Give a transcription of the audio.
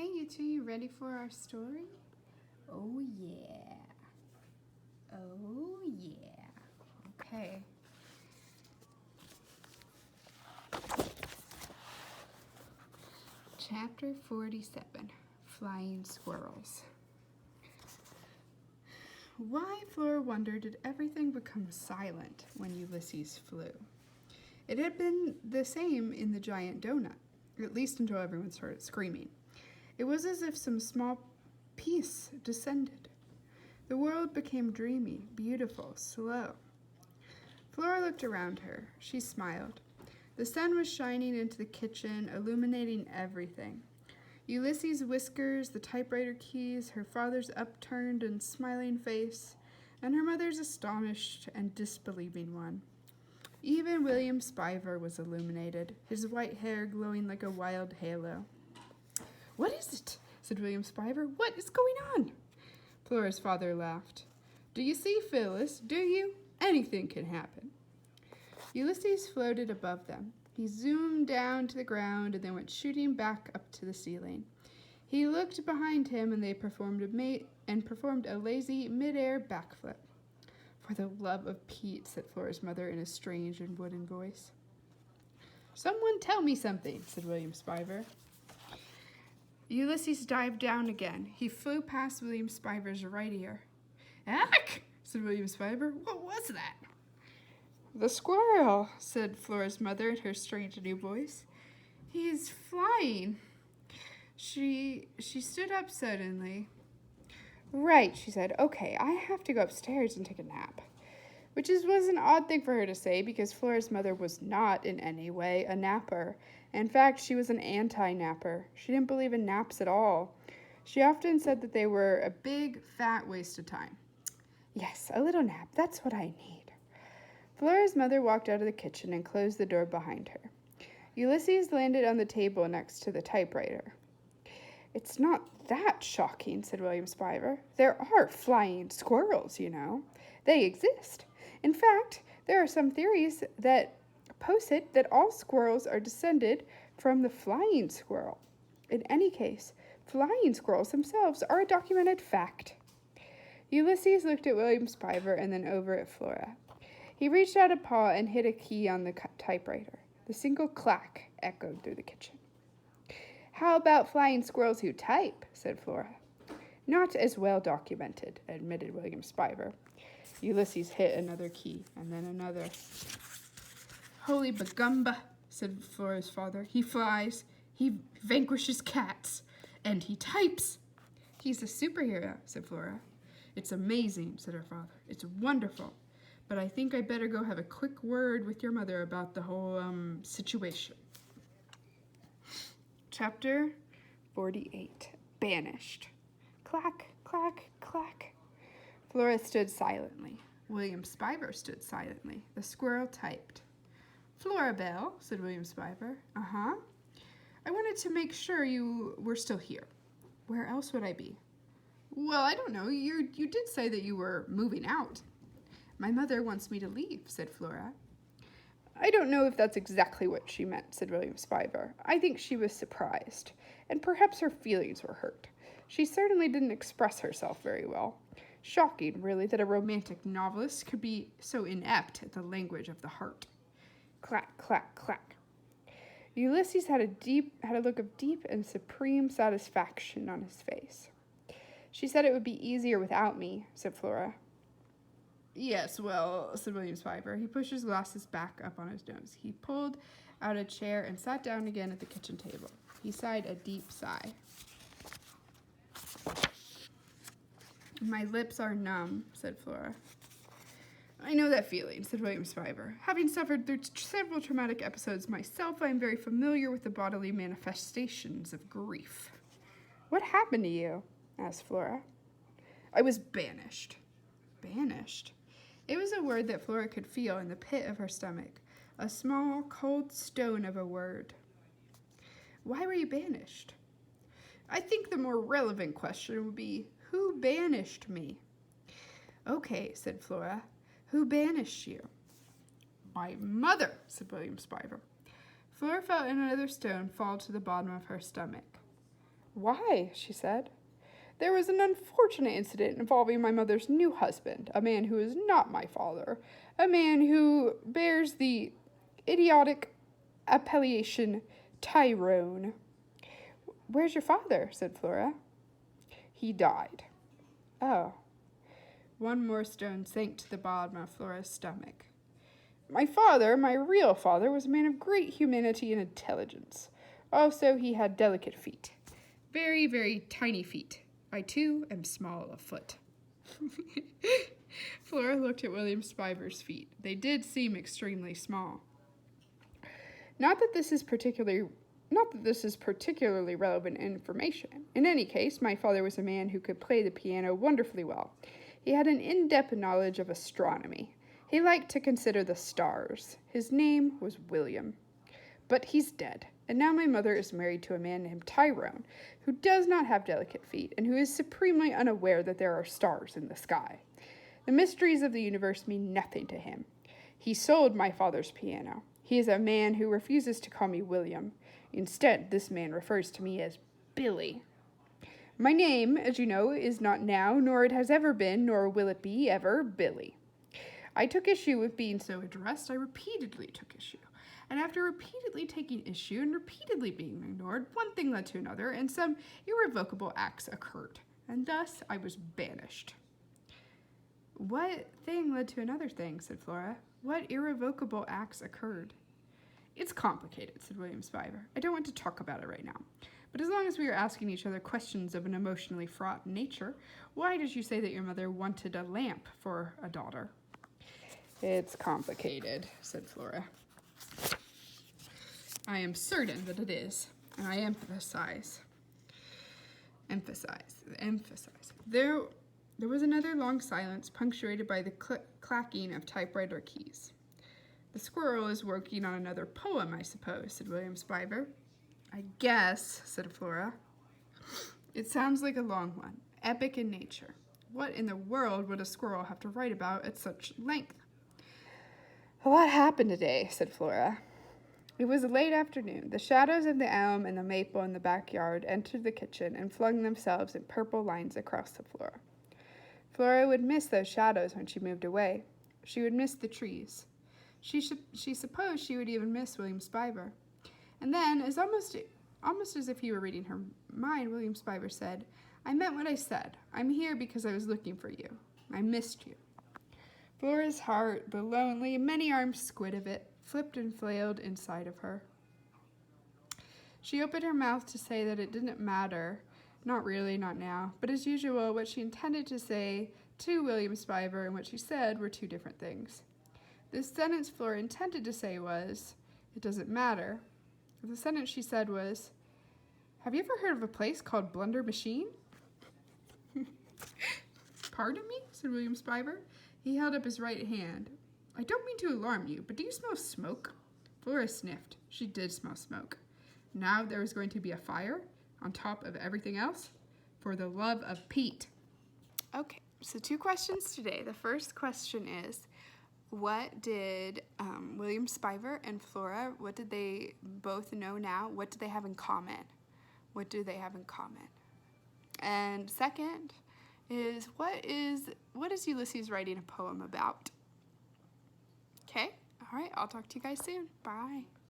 Okay, you two, you ready for our story? Oh yeah. Oh yeah. Okay. Chapter 47, Flying Squirrels. Why, Flora wondered, did everything become silent when Ulysses flew? It had been the same in the giant donut, at least until everyone started screaming. It was as if some small peace descended. The world became dreamy, beautiful, slow. Flora looked around her. She smiled. The sun was shining into the kitchen, illuminating everything. Ulysses' whiskers, the typewriter keys, her father's upturned and smiling face, and her mother's astonished and disbelieving one. Even William Spiver was illuminated, his white hair glowing like a wild halo. "What is it?" said William Spiver. "What is going on?" Flora's father laughed. "Do you see, Phyllis? Do you? Anything can happen." Ulysses floated above them. He zoomed down to the ground and then went shooting back up to the ceiling. He looked behind him and they performed a lazy mid-air backflip. "For the love of Pete," said Flora's mother in a strange and wooden voice. "Someone tell me something," said William Spiver. Ulysses dived down again. He flew past William Spiver's right ear. "Ack!" said William Spiver. "What was that?" "The squirrel," said Flora's mother in her strange new voice. "He's flying." She stood up suddenly. "Right," she said. "Okay, I have to go upstairs and take a nap." Which was an odd thing for her to say because Flora's mother was not in any way a napper. In fact, she was an anti-napper. She didn't believe in naps at all. She often said that they were a big, fat waste of time. "Yes, a little nap. That's what I need." Flora's mother walked out of the kitchen and closed the door behind her. Ulysses landed on the table next to the typewriter. "It's not that shocking," said William Spiver. "There are flying squirrels, you know. They exist. In fact, there are some theories that posit that all squirrels are descended from the flying squirrel. In any case, flying squirrels themselves are a documented fact." Ulysses looked at William Spiver and then over at Flora. He reached out a paw and hit a key on the typewriter. The single clack echoed through the kitchen. "How about flying squirrels who type?" said Flora. "Not as well documented," admitted William Spiver. Ulysses hit another key, and then another. "Holy bagumba," said Flora's father. "He flies, he vanquishes cats, and he types." "He's a superhero," said Flora. "It's amazing," said her father. "It's wonderful. But I think I better go have a quick word with your mother about the whole, situation." Chapter 48, Banished. Clack, clack, clack. Flora stood silently. William Spiver stood silently. The squirrel typed. "Florabelle," said William Spiver. "Uh-huh. I wanted to make sure you were still here." "Where else would I be?" "Well, I don't know. You did say that you were moving out." "My mother wants me to leave," said Flora. "I don't know if that's exactly what she meant," said William Spiver. "I think she was surprised, and perhaps her feelings were hurt. She certainly didn't express herself very well. Shocking, really, that a romantic novelist could be so inept at the language of the heart." Clack, clack, clack. Ulysses had a look of deep and supreme satisfaction on his face. "She said it would be easier without me," said Flora. "Yes, well," said William Spiver. He pushed his glasses back up on his nose. He pulled out a chair and sat down again at the kitchen table. He sighed a deep sigh. "My lips are numb," said Flora. "I know that feeling," said William Spiver. "Having suffered through several traumatic episodes myself, I am very familiar with the bodily manifestations of grief." "What happened to you?" asked Flora. "I was banished." Banished? It was a word that Flora could feel in the pit of her stomach. A small, cold stone of a word. "Why were you banished?" "I think the more relevant question would be, who banished me?" "Okay," said Flora. "Who banished you?" "My mother," said William Spiver. Flora felt another stone fall to the bottom of her stomach. Why? She said. There was an unfortunate incident involving my mother's new husband, a man who is not my father, a man who bears the idiotic appellation Tyrone. Where's your father? Said Flora. He died. Oh. One more stone sank to the bottom of Flora's stomach. My father, my real father, was a man of great humanity and intelligence. Also, he had delicate feet. Very, very tiny feet. I, too, am small of foot. Flora looked at William Spiver's feet. They did seem extremely small. Not that this is particularly relevant information. In any case, my father was a man who could play the piano wonderfully well. He had an in-depth knowledge of astronomy. He liked to consider the stars. His name was William. But he's dead, and now my mother is married to a man named Tyrone, who does not have delicate feet, and who is supremely unaware that there are stars in the sky. The mysteries of the universe mean nothing to him. He sold my father's piano. He is a man who refuses to call me William. Instead, this man refers to me as Billy. My name, as you know, is not now, nor it has ever been, nor will it be ever, Billy. I took issue with being so addressed. I repeatedly took issue. And after repeatedly taking issue and repeatedly being ignored, one thing led to another, and some irrevocable acts occurred. And thus, I was banished. What thing led to another thing? Said Flora. What irrevocable acts occurred? It's complicated, said William Spiver. I don't want to talk about it right now. But as long as we are asking each other questions of an emotionally fraught nature, why did you say that your mother wanted a lamp for a daughter? It's complicated, said Flora. I am certain that it is, and I emphasize. There was another long silence, punctuated by the clacking of typewriter keys. The squirrel is working on another poem, I suppose, said William Spiver. I guess, said Flora. It sounds like a long one, epic in nature. What in the world would a squirrel have to write about at such length? A lot happened today, said Flora. It was a late afternoon. The shadows of the elm and the maple in the backyard entered the kitchen and flung themselves in purple lines across the floor. Flora would miss those shadows when she moved away. She would miss the trees. She supposed she would even miss William Spiver. And then, almost as if he were reading her mind, William Spiver said, I meant what I said. I'm here because I was looking for you. I missed you. Flora's heart, the lonely, many-armed squid of it, flipped and flailed inside of her. She opened her mouth to say that it didn't matter. Not really, not now. But as usual, what she intended to say to William Spiver and what she said were two different things. The sentence Flora intended to say was, it doesn't matter. The sentence she said was, have you ever heard of a place called Blunder Machine? Pardon me, said William Spiver. He held up his right hand. I don't mean to alarm you, but do you smell smoke? Flora sniffed. She did smell smoke. Now there was going to be a fire on top of everything else for the love of Pete. Okay, so 2 questions today. The first question is, what did William Spiver and Flora, what did they both know now? What do they have in common? What do they have in common? And second is, what is Ulysses writing a poem about? Okay, all right, I'll talk to you guys soon. Bye.